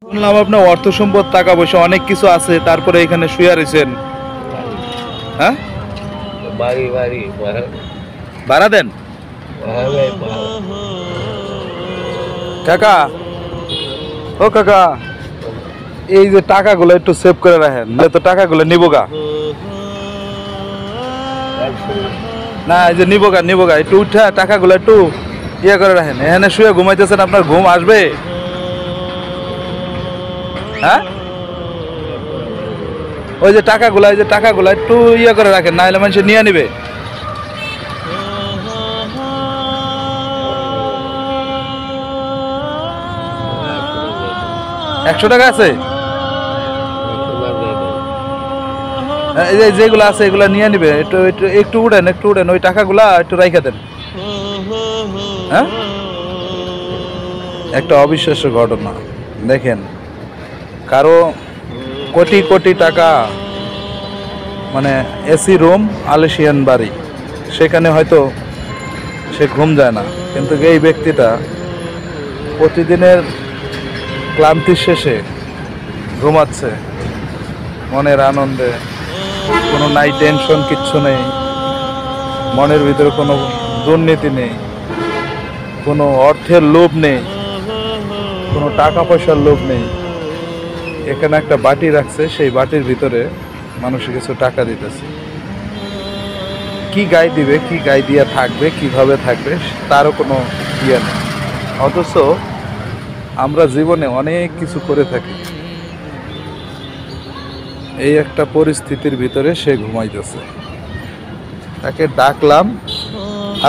শুনলাম আপনার অর্থ সম্পদ টাকা পয়সা অনেক কিছু আছে, তারপরে এখানে শুয়ে রয়েছেন। হ্যাঁ, বাড়ি বাড়ি ভাড়া দেন কাকা। ও কাকা, এই যে টাকাগুলো একটু সেভ করে রাখেন, নাহলে তো টাকাগুলো নিবো গা। না, এই যে নিবো গা, একটু উঠা টাকাগুলো একটু ইয়ে করে রাখেন। এখানে শুয়ে ঘুমাইতেছেন, আপনার ঘুম আসবে? হ্যাঁ, ওই যে টাকাগুলো একটু ইয়ে করে রাখেন, না হলে মানুষ নিয়ে নিবে। 100 টাকা আছে? এই যে যেগুলো আছে এগুলো নিয়ে নিবে। একটু একটু একটু উঠেন, ওই টাকাগুলা একটু রাইখা দেন। হ্যাঁ, একটা অবিশ্বাস্য ঘটনা দেখেন, কারো কোটি কোটি টাকা, মানে এসি রুম, আলিশিয়ান বাড়ি, সেখানে হয়তো সে ঘুম যায় না, কিন্তু এই ব্যক্তিটা প্রতিদিনের ক্লান্তির শেষে ঘুমাচ্ছে মনের আনন্দে। কোনো নাই টেনশন, কিচ্ছু নেই, মনের ভিতরে কোনো দুর্নীতি নেই, কোনো অর্থের লোভ নেই, কোনো টাকা পয়সার লোভ নেই। এখানে একটা বাটি রাখছে, সেই বাটির ভিতরে মানুষ কিছু টাকা দিতেছে। কি গায়ে দিবে, কি গায়ে দিয়া থাকবে, কিভাবে থাকবে, তারও কোনো ইয়ে নেই। অথচ আমরা জীবনে অনেক কিছু করে থাকি, এই একটা পরিস্থিতির ভিতরে সে ঘুমাইতেছে। তাকে ডাকলাম,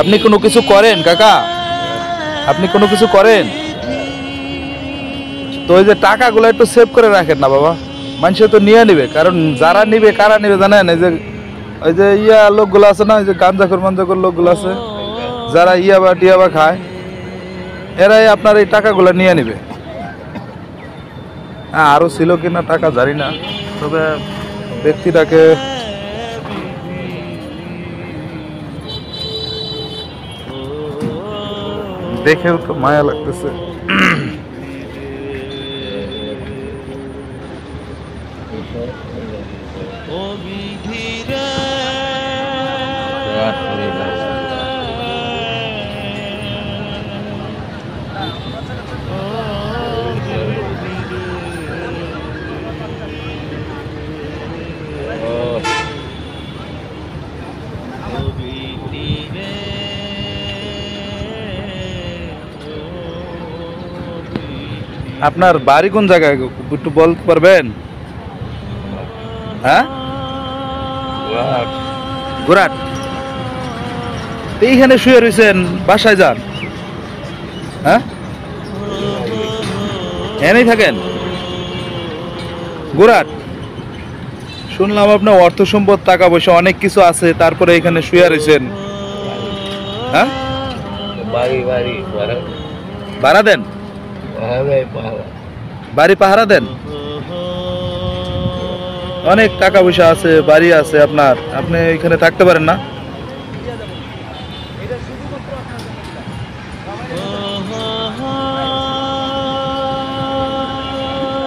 আপনি কোনো কিছু করেন কাকা? আপনি কোনো কিছু করেন? তো ওই যে টাকাগুলো একটু সেভ করে রাখেন না বাবা, মানুষ তো নিয়ে নিবে। কারণ যারা নিবে, কারা নিবে জানেন? এই যে ওই যে ইয়া লোকগুলো আছে না, ওই যে গাঞ্জাখোর মাঞ্জাখোর লোকগুলো আছে, যারা ইয়াবা টিয়াবা খায়, এরাই আপনার এই টাকাগুলো নিয়ে নিবে। হ্যাঁ, আরো ছিল কিনা টাকা জানি না, তবে ব্যক্তিটাকে দেখেও তো মায়া লাগতেছে। আপনার বাড়ি কোন জায়গায় একটু বলতে পারবেন? হ্যাঁ, গোরাট। এইখানে শুয়ে রয়েছেন, বাসায় যান। হ্যাঁ, এনেই থাকেন গোরাট। শুনলাম আপনার অর্থ সম্পদ টাকা পয়সা অনেক কিছু আছে, তারপরে এখানে শুয়ে রয়েছেন। হ্যাঁ, বাড়ি বাড়ি ভাড়া দেন? বাড়ি পাহারা দেন? অনেক টাকা পয়সা আছে, বাড়ি আছে আপনার, আপনি এখানে থাকতে পারেন না?